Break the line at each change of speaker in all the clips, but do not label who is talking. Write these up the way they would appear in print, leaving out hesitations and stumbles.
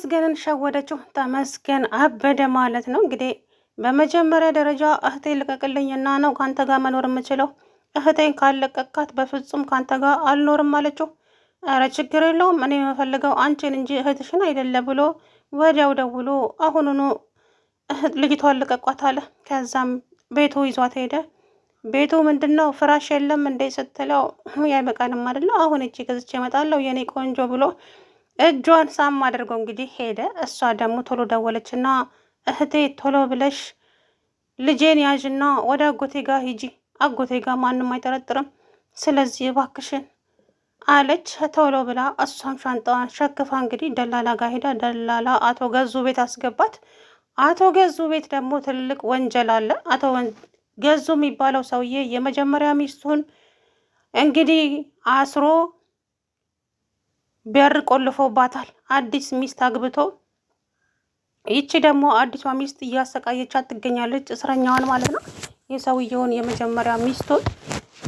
ተመስገንን ሸወደችው። ተመስገን አበደ ማለት ነው። እንግዲህ በመጀመሪያ ደረጃ እህቴ ልቀቅልኝና ነው ካንተ ጋር መኖር የምችለው። እህቴን ካለቀቃት በፍጹም ካንተ ጋር አልኖርም አለችው። ኧረ ችግር የለውም እኔ የምፈልገው አንቺን እንጂ እህትሽን አይደለ ብሎ ወዲያው ደውሎ አሁኑኑ ልጅቷን ልቀቋት አለ። ከዛም ቤቱ ይዟት ሄደ። ቤቱ ምንድን ነው ፍራሽ የለም እንዴ ስትለው አይበቃንም አይደለ አሁን እቺ ገዝቼ እመጣለሁ የኔ ቆንጆ ብሎ እጇን ሳም አድርገው እንግዲህ ሄደ። እሷ ደግሞ ቶሎ ደወለችና እህቴ ቶሎ ብለሽ ልጄን ያዥና ወደ አጎቴ ጋር ሂጂ፣ አጎቴ ጋር ማንም አይጠረጥርም፣ ስለዚህ እባክሽን አለች። ቶሎ ብላ እሷም ሻንጣዋን ሸክፋ እንግዲህ ደላላ ጋር ሄዳ ደላላ አቶ ገዙ ቤት አስገባት። አቶ ገዙ ቤት ደግሞ ትልቅ ወንጀል አለ። አቶ ገዙ የሚባለው ሰውዬ የመጀመሪያ ሚስቱን እንግዲህ አስሮ በር ቆልፎባታል። አዲስ ሚስት አግብቶ ይቺ ደግሞ አዲሷ ሚስት እያሰቃየቻት ትገኛለች፣ እስረኛዋን ማለት ነው። የሰውየውን የመጀመሪያ ሚስቱን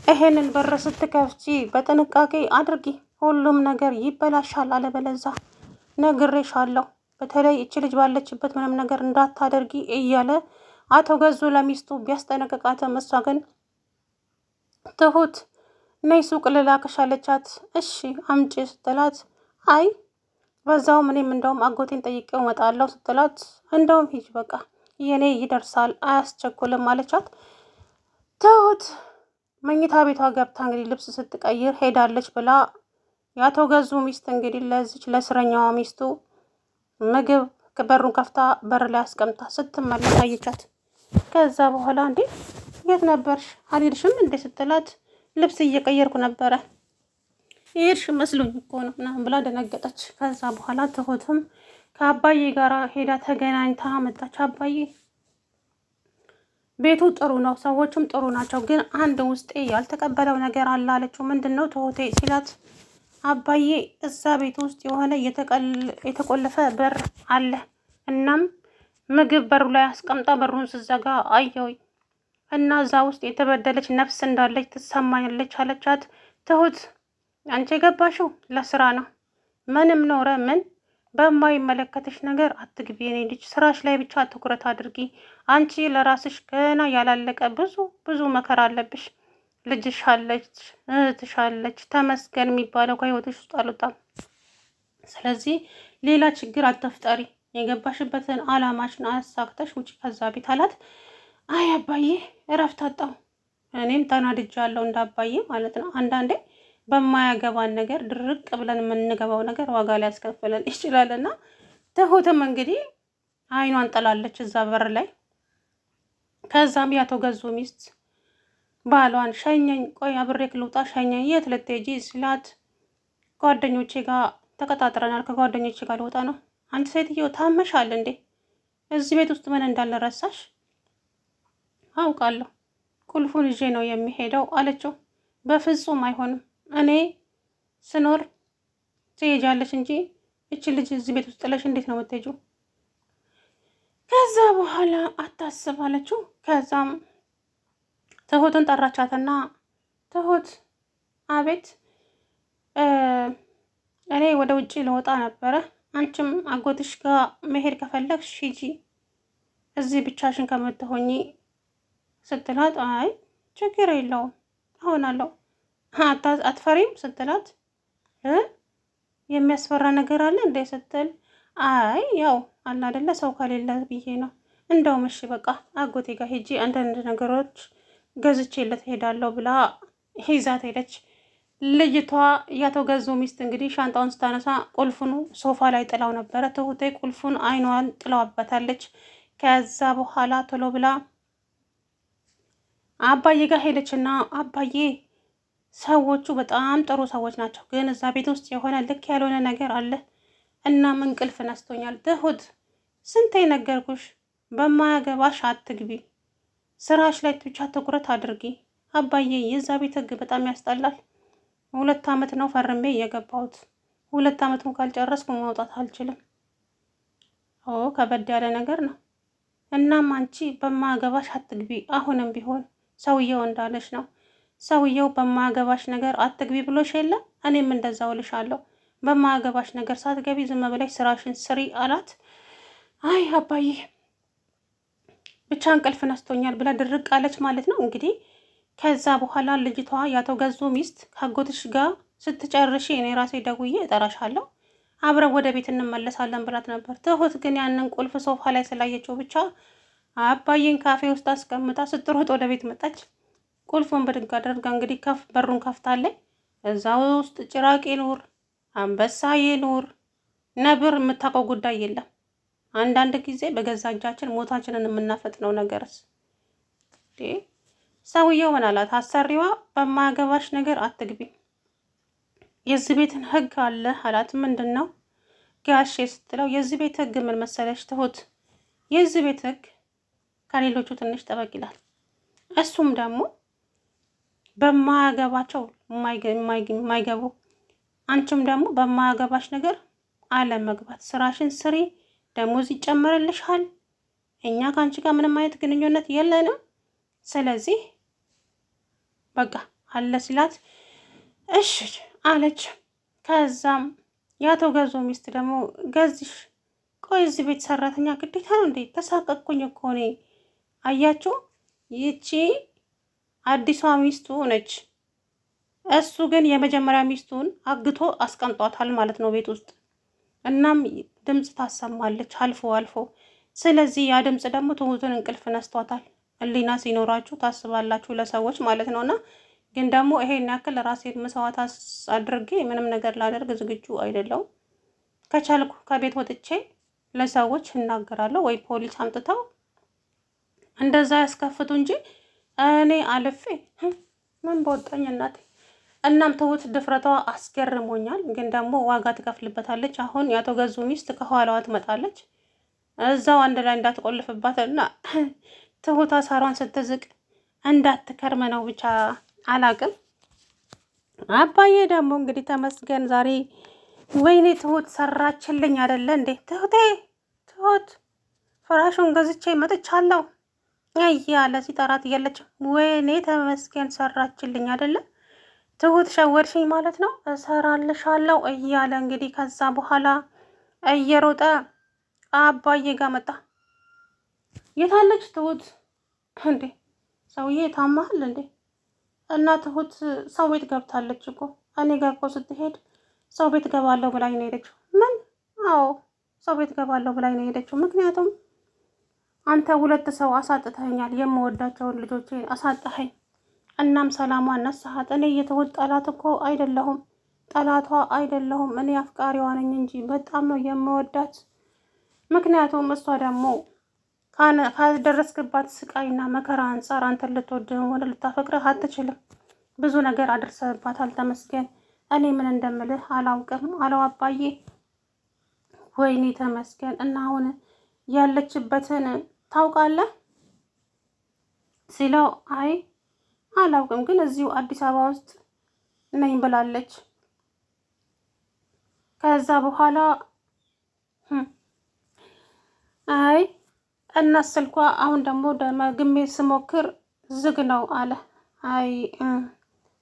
ይሄንን በር ስትከፍቺ በጥንቃቄ አድርጊ፣ ሁሉም ነገር ይበላሻል፣ አለበለዛ ነግሬሻለሁ፣ በተለይ እቺ ልጅ ባለችበት ምንም ነገር እንዳታደርጊ እያለ አቶ ገዙ ለሚስቱ ቢያስጠነቅቃትም እሷ ግን ትሁት ነይ ሱቅ ልላክሽ አለቻት። እሺ አምጪ ስትላት አይ በዛውም እኔም እንደውም አጎቴን ጠይቄው እመጣለሁ ስትላት እንደውም ሂጅ በቃ የኔ ይደርሳል አያስቸኩልም አለቻት። ትሁት መኝታ ቤቷ ገብታ እንግዲህ ልብስ ስትቀይር ሄዳለች ብላ የአቶ ገዙ ሚስት እንግዲህ ለዚች ለእስረኛዋ ሚስቱ ምግብ በሩን ከፍታ በር ላይ አስቀምጣ ስትመለስ አየቻት። ከዛ በኋላ እንዴ የት ነበርሽ አልሄድሽም እንዴ ስትላት ልብስ እየቀየርኩ ነበረ ይሄድሽ መስሎኝ እኮ ነው ምናምን ብላ ደነገጠች። ከዛ በኋላ ትሁትም ከአባዬ ጋር ሄዳ ተገናኝታ መጣች። አባዬ ቤቱ ጥሩ ነው፣ ሰዎቹም ጥሩ ናቸው፣ ግን አንድ ውስጤ ያልተቀበለው ነገር አለ አለችው። ምንድን ነው ትሁቴ ሲላት አባዬ እዛ ቤት ውስጥ የሆነ የተቆለፈ በር አለ፣ እናም ምግብ በሩ ላይ አስቀምጣ በሩን ስዘጋ አየሁኝ እና እዛ ውስጥ የተበደለች ነፍስ እንዳለች ትሰማኛለች አለቻት። ትሁት አንቺ የገባሽው ለስራ ነው፣ ምንም ኖረ ምን በማይመለከትሽ ነገር አትግቢ። የኔ ልጅ ስራሽ ላይ ብቻ ትኩረት አድርጊ። አንቺ ለራስሽ ገና ያላለቀ ብዙ መከራ አለብሽ። ልጅሽ አለች፣ እህትሽ አለች፣ ተመስገን የሚባለው ከህይወትሽ ውስጥ አልወጣም። ስለዚህ ሌላ ችግር አትፍጠሪ፣ የገባሽበትን አላማሽን አሳክተሽ ውጪ ከዛ ቤት አላት። አይ አባዬ እረፍት አጣሁ፣ እኔም ተናድጃለሁ እንዳባዬ ማለት ነው። አንዳንዴ በማያገባን ነገር ድርቅ ብለን የምንገባው ነገር ዋጋ ሊያስከፍለን ይችላል። እና ትሁትም እንግዲህ አይኗን ጥላለች እዛ በር ላይ። ከዛም ያቶ ገዙ ሚስት ባሏን ሸኘኝ፣ ቆይ አብሬክ ልውጣ ሸኘኝ፣ የት ልትሄጂ ሲላት ጓደኞቼ ጋር ተቀጣጥረናል፣ ከጓደኞቼ ጋር ልወጣ ነው። አንቺ ሴትዮ ታመሻል እንዴ? እዚህ ቤት ውስጥ ምን እንዳለ ረሳሽ? አውቃለሁ፣ ቁልፉን ይዤ ነው የሚሄደው አለችው። በፍጹም አይሆንም፣ እኔ ስኖር ትሄጃለሽ እንጂ እቺ ልጅ እዚህ ቤት ውስጥ ጥለሽ እንዴት ነው የምትሄጂው? ከዛ በኋላ አታስብ አለችው። ከዛም ትሁትን ጠራቻትና ትሁት አቤት፣ እኔ ወደ ውጭ ልወጣ ነበረ፣ አንቺም አጎትሽ ጋር መሄድ ከፈለግሽ ሂጂ፣ እዚህ ብቻሽን ከምትሆኚ ስትላት አይ ችግር የለውም እሆናለሁ፣ አትፈሪም ስትላት የሚያስፈራ ነገር አለ እንደ ስትል አይ ያው አለ አይደለ ሰው ከሌለ ብዬ ነው፣ እንደውም እሺ በቃ አጎቴ ጋር ሂጂ አንዳንድ ነገሮች ገዝቼለት ሄዳለሁ ብላ ይዛት ሄደች። ልጅቷ ያቶ ገዙ ሚስት እንግዲህ ሻንጣውን ስታነሳ ቁልፉን ሶፋ ላይ ጥላው ነበረ። ትሁቴ ቁልፉን አይኗን ጥላዋበታለች። ከዛ በኋላ ቶሎ ብላ አባዬ ጋር ሄደችና አባዬ ሰዎቹ በጣም ጥሩ ሰዎች ናቸው፣ ግን እዛ ቤት ውስጥ የሆነ ልክ ያልሆነ ነገር አለ፣ እናም እንቅልፍ ነስቶኛል። ትሁት ስንቴ ነገርኩሽ፣ በማያገባሽ አትግቢ፣ ስራሽ ላይ ብቻ ትኩረት አድርጊ። አባዬ የዛ ቤት ህግ በጣም ያስጠላል። 2 ዓመት ነው ፈርሜ የገባሁት፣ 2 ዓመቱን ካልጨረስኩ መውጣት አልችልም። ከበድ ያለ ነገር ነው። እናም አንቺ በማያገባሽ አትግቢ። አሁንም ቢሆን ሰውየው እንዳለሽ ነው። ሰውየው በማያገባሽ ነገር አትግቢ ብሎሽ የለ? እኔም እንደዛው እልሻለሁ። በማያገባሽ ነገር ሳትገቢ ዝም ብለሽ ስራሽን ስሪ አላት። አይ አባዬ ብቻ እንቅልፍ ነስቶኛል ብላ ድርቅ አለች ማለት ነው። እንግዲህ ከዛ በኋላ ልጅቷ ያቶ ገዙ ሚስት ከአጎትሽ ጋር ስትጨርሺ እኔ ራሴ ደውዬ እጠራሻለሁ አብረን ወደ ቤት እንመለሳለን ብላት ነበር። ትሁት ግን ያንን ቁልፍ ሶፋ ላይ ስላየችው ብቻ አባዬን ካፌ ውስጥ አስቀምጣ ስትሮጥ ወደ ቤት መጣች። ቁልፉን ብድግ አድርጋ እንግዲህ በሩን ከፍታለች። እዛ ውስጥ ጭራቅ ይኑር አንበሳ ይኑር ነብር የምታውቀው ጉዳይ የለም። አንዳንድ ጊዜ በገዛ እጃችን ሞታችንን የምናፈጥነው ነገርስ። ሰውየው ምን አላት? አሰሪዋ በማያገባሽ ነገር አትግቢ፣ የዚህ ቤትን ህግ አለ አላት። ምንድን ነው ጋሼ ስትለው፣ የዚህ ቤት ህግ ምን መሰለሽ ትሁት፣ የዚህ ቤት ህግ ከሌሎቹ ትንሽ ጠበቅ ይላል። እሱም ደግሞ በማያገባቸው የማይገቡ አንቺም ደግሞ በማያገባሽ ነገር አለመግባት፣ ስራሽን ስሪ፣ ደሞዝ ይጨመርልሻል። እኛ ከአንቺ ጋር ምንም አይነት ግንኙነት የለንም። ስለዚህ በቃ አለ ሲላት እሺ አለች። ከዛም የአቶ ገዙ ሚስት ደግሞ ገዝሽ ቆይ እዚህ ቤት ሰራተኛ ግዴታ ነው እንዴ? ተሳቀቅኩኝ እኮ እኔ። አያችሁ ይቺ አዲሷ ሚስቱ ነች። እሱ ግን የመጀመሪያ ሚስቱን አግቶ አስቀምጧታል ማለት ነው ቤት ውስጥ። እናም ድምፅ ታሰማለች አልፎ አልፎ። ስለዚህ ያ ድምፅ ደግሞ ትሁትን እንቅልፍ ነስቷታል። ህሊና ሲኖራችሁ ታስባላችሁ ለሰዎች ማለት ነውና ግን ደግሞ ይሄን ያክል ራሴን መስዋዕት አድርጌ ምንም ነገር ላደርግ ዝግጁ አይደለሁም። ከቻልኩ ከቤት ወጥቼ ለሰዎች እናገራለሁ ወይ ፖሊስ አምጥተው እንደዛ ያስከፍቱ እንጂ እኔ አልፌ ምን በወጣኝ እናቴ። እናም ትሁት ድፍረቷ አስገርሞኛል። ግን ደግሞ ዋጋ ትከፍልበታለች። አሁን ያቶ ገዙ ሚስት ከኋላዋ ትመጣለች። እዛው አንድ ላይ እንዳትቆልፍባት እና ትሁት አሳሯን ስትዝቅ እንዳትከርም ነው ብቻ አላቅም። አባዬ ደግሞ እንግዲህ ተመስገን ዛሬ ወይኔ ትሁት ሰራችልኝ አይደለ እንዴ? ትሁት ፍራሹን ገዝቼ መጥቻለሁ እያለ ሲጠራት እያለች ወይኔ ተመስገን ሰራችልኝ አይደለ? ትሁት ሸወድሽኝ ማለት ነው፣ እሰራልሻለሁ እያለ እንግዲህ ከዛ በኋላ እየሮጠ አባዬ ጋር መጣ። የታለች ትሁት? እንዴ ሰውዬ ታማሃል እንዴ? እና ትሁት ሰው ቤት ገብታለች እኮ። እኔ ጋር እኮ ስትሄድ ሰው ቤት ገባለሁ ብላኝ ነው ሄደችው። ምን? አዎ ሰው ቤት ገባለሁ ብላኝ ነው ሄደችው። ምክንያቱም አንተ ሁለት ሰው አሳጥተኸኛል፣ የምወዳቸውን ልጆቼ አሳጣኸኝ። እናም ሰላሟን ነሳሃት። እኔ የትሁት ጠላት እኮ አይደለሁም፣ ጠላቷ አይደለሁም። እኔ አፍቃሪዋ ነኝ እንጂ በጣም ነው የምወዳት። ምክንያቱም እሷ ደግሞ ካደረስክባት ስቃይና መከራ አንጻር አንተን ልትወድህ ሆነ ልታፈቅርህ አትችልም። ብዙ ነገር አድርሰህባታል ተመስገን። እኔ ምን እንደምልህ አላውቅም አለው አባዬ። ወይኔ ተመስገን። እና አሁን ያለችበትን ታውቃለህ ሲለው አይ አላውቅም፣ ግን እዚሁ አዲስ አበባ ውስጥ ነኝ ብላለች። ከዛ በኋላ አይ እና ስልኳ አሁን ደግሞ ደግሜ ስሞክር ዝግ ነው አለ። አይ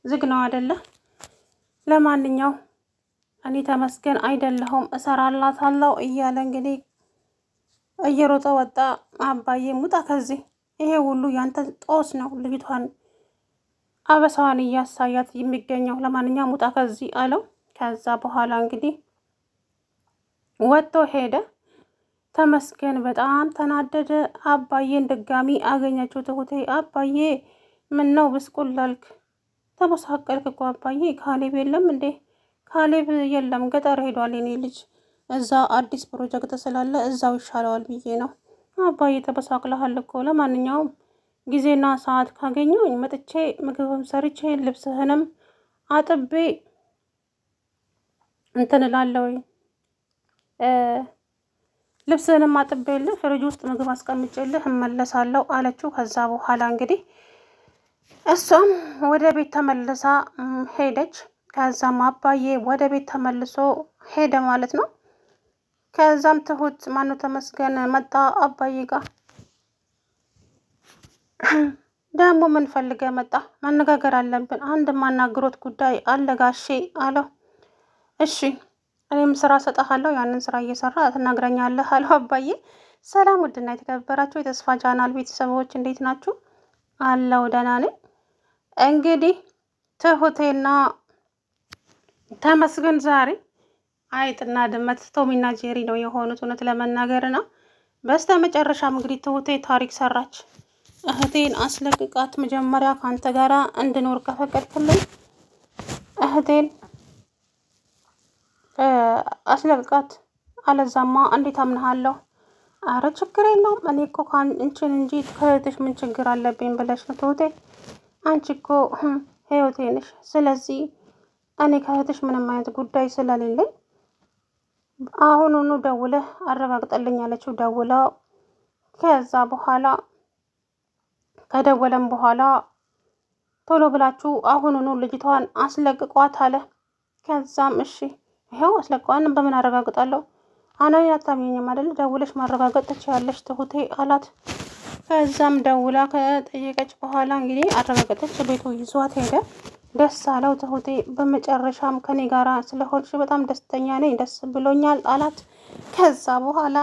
ዝግ ነው አይደለ? ለማንኛው እኔ ተመስገን አይደለሁም እሰራላታለሁ እያለ እንግዲህ እየሮጠ ወጣ። አባዬ ሙጣ ከዚህ፣ ይሄ ሁሉ ያንተ ጦስ ነው፣ ልጅቷን አበሳዋን እያሳያት የሚገኘው። ለማንኛውም ሙጣ ከዚህ አለው። ከዛ በኋላ እንግዲህ ወጥቶ ሄደ። ተመስገን በጣም ተናደደ። አባዬን ድጋሚ አገኘችው ትሁቴ። አባዬ ምን ነው ብስቁል ላልክ? ተመሳቀልክ እኮ አባዬ። ካሌብ የለም እንዴ? ካሌብ የለም፣ ገጠር ሄዷል የኔ ልጅ። እዛ አዲስ ፕሮጀክት ስላለ እዛው ይሻለዋል ብዬ ነው። አባዬ ተበሳቅለሃል እኮ። ለማንኛውም ጊዜና ሰዓት ካገኘሁኝ መጥቼ ምግብም ሰርቼ ልብስህንም አጥቤ እንትን እላለሁ፣ ልብስህንም አጥቤልህ ፍሪጅ ውስጥ ምግብ አስቀምጬልህ እመለሳለሁ አለችው። ከዛ በኋላ እንግዲህ እሷም ወደ ቤት ተመልሳ ሄደች። ከዛም አባዬ ወደ ቤት ተመልሶ ሄደ ማለት ነው። ከዛም ትሁት ማነው ተመስገን መጣ አባዬ ጋር። ደግሞ ምን ፈልገህ መጣ? ማነጋገር አለብን፣ አንድ ማናግሮት ጉዳይ አለ ጋሼ አለው። እሺ እኔም ስራ ሰጠሃለሁ፣ ያንን ስራ እየሰራ ትናግረኛለህ አለው አባዬ። ሰላም ውድና የተከበራችሁ የተስፋ ቻናል ቤተሰቦች እንዴት ናችሁ? አለው ደህና ነኝ። እንግዲህ ትሁቴና ተመስገን ዛሬ አይጥና ድመት ቶሚና ጄሪ ነው የሆኑት እውነት ለመናገር ነው። በስተ መጨረሻም እንግዲህ ትሁቴ ታሪክ ሰራች። እህቴን አስለቅቃት፣ መጀመሪያ ከአንተ ጋራ እንድኖር ከፈቀድክልኝ እህቴን አስለቅቃት፣ አለዛማ እንዴት አምንሃለሁ? አረ ችግር የለውም እኔ እኮ እንችን እንጂ ከእህትሽ ምን ችግር አለብኝ ብለሽ ነው ትሁቴ? አንቺ እኮ ህይወቴ ነሽ። ስለዚህ እኔ ከእህትሽ ምንም አይነት ጉዳይ ስለሌለኝ አሁኑኑ ደውለህ አረጋግጠልኝ አለችው። ደውላ ከዛ በኋላ ከደወለም በኋላ ቶሎ ብላችሁ አሁኑኑ ልጅቷን አስለቅቋት አለ። ከዛም እሺ ይኸው አስለቅቋን በምን አረጋግጣለሁ? አናኝ አታምኚኝም አይደል? ደውለሽ ማረጋገጥ ትችያለሽ ትሁቴ አላት። ከዛም ደውላ ከጠየቀች በኋላ እንግዲህ አረጋገጠች። ቤቱ ይዟት ሄደ። ደስ አለው ትሁቴ። በመጨረሻም ከኔ ጋራ ስለሆንሽ በጣም ደስተኛ ነኝ፣ ደስ ብሎኛል አላት። ከዛ በኋላ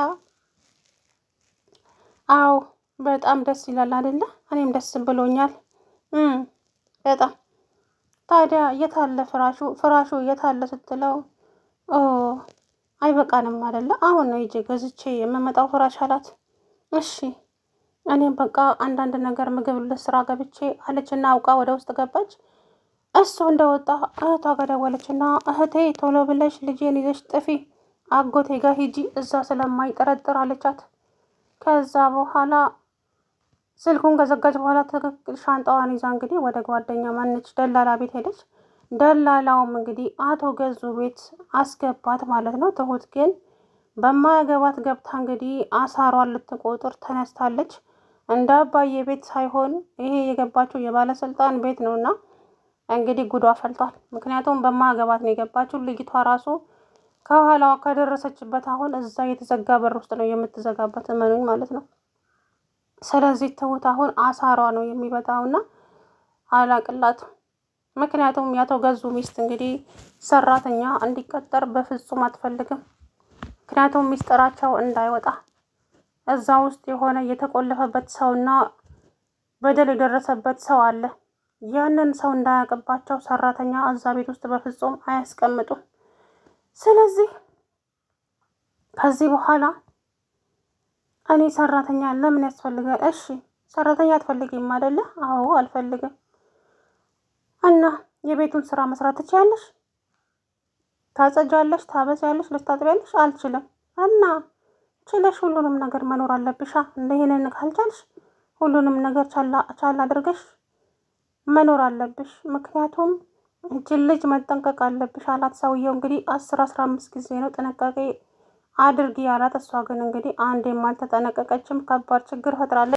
አዎ በጣም ደስ ይላል አይደለ? እኔም ደስ ብሎኛል በጣም። ታዲያ የታለ ፍራሹ? ፍራሹ የታለ ስትለው አይበቃንም አይደለ? አሁን ነው ሂጅ ገዝቼ የምመጣው ፍራሽ አላት። እሺ እኔም በቃ አንዳንድ ነገር ምግብ ልስራ ገብቼ አለችና አውቃ ወደ ውስጥ ገባች። እሱ እንደወጣ እህቷ ጋር ደወለችና እህቴ ቶሎ ብለሽ ልጄን ይዘሽ ጥፊ፣ አጎቴ ጋር ሂጂ እዛ ስለማይጠረጥር አለቻት። ከዛ በኋላ ስልኩን ከዘጋች በኋላ ትክክል ሻንጣዋን ይዛ እንግዲህ ወደ ጓደኛ ማነች ደላላ ቤት ሄደች። ደላላውም እንግዲህ አቶ ገዙ ቤት አስገባት ማለት ነው። ትሁት ግን በማያገባት ገብታ እንግዲህ አሳሯን ልትቆጥር ተነስታለች። እንደ አባዬ ቤት ሳይሆን ይሄ የገባችው የባለስልጣን ቤት ነውና እንግዲህ ጉዷ ፈልቷል። ምክንያቱም በማያገባት ነው የገባችው። ልጅቷ ራሱ ከኋላዋ ከደረሰችበት አሁን እዛ የተዘጋ በር ውስጥ ነው የምትዘጋበት፣ እመኑኝ ማለት ነው። ስለዚህ ትሁት አሁን አሳሯ ነው የሚበጣውና አላቅላት። ምክንያቱም ያቶ ገዙ ሚስት እንግዲህ ሰራተኛ እንዲቀጠር በፍጹም አትፈልግም። ምክንያቱም ሚስጥራቸው እንዳይወጣ እዛ ውስጥ የሆነ የተቆለፈበት ሰውና በደል የደረሰበት ሰው አለ። ያንን ሰው እንዳያውቅባቸው ሰራተኛ እዛ ቤት ውስጥ በፍጹም አያስቀምጡም። ስለዚህ ከዚህ በኋላ እኔ ሰራተኛ ለምን ያስፈልጋል? እሺ ሰራተኛ አትፈልጊም አይደለ? አዎ አልፈልግም። እና የቤቱን ስራ መስራት ትችያለሽ? ታጸጃለሽ፣ ታበዛለሽ፣ ልታጥቢያለሽ? አልችልም። እና ችለሽ ሁሉንም ነገር መኖር አለብሻ። እንደሄነን ካልቻልሽ ሁሉንም ነገር ቻላ አድርገሽ መኖር አለብሽ። ምክንያቱም እጅን ልጅ መጠንቀቅ አለብሽ አላት። ሰውየው እንግዲህ 10-15 ጊዜ ነው ጥንቃቄ አድርጊ ያላት። እሷ ግን እንግዲህ አንዴም አልተጠነቀቀችም። ከባድ ችግር ፈጥራለች።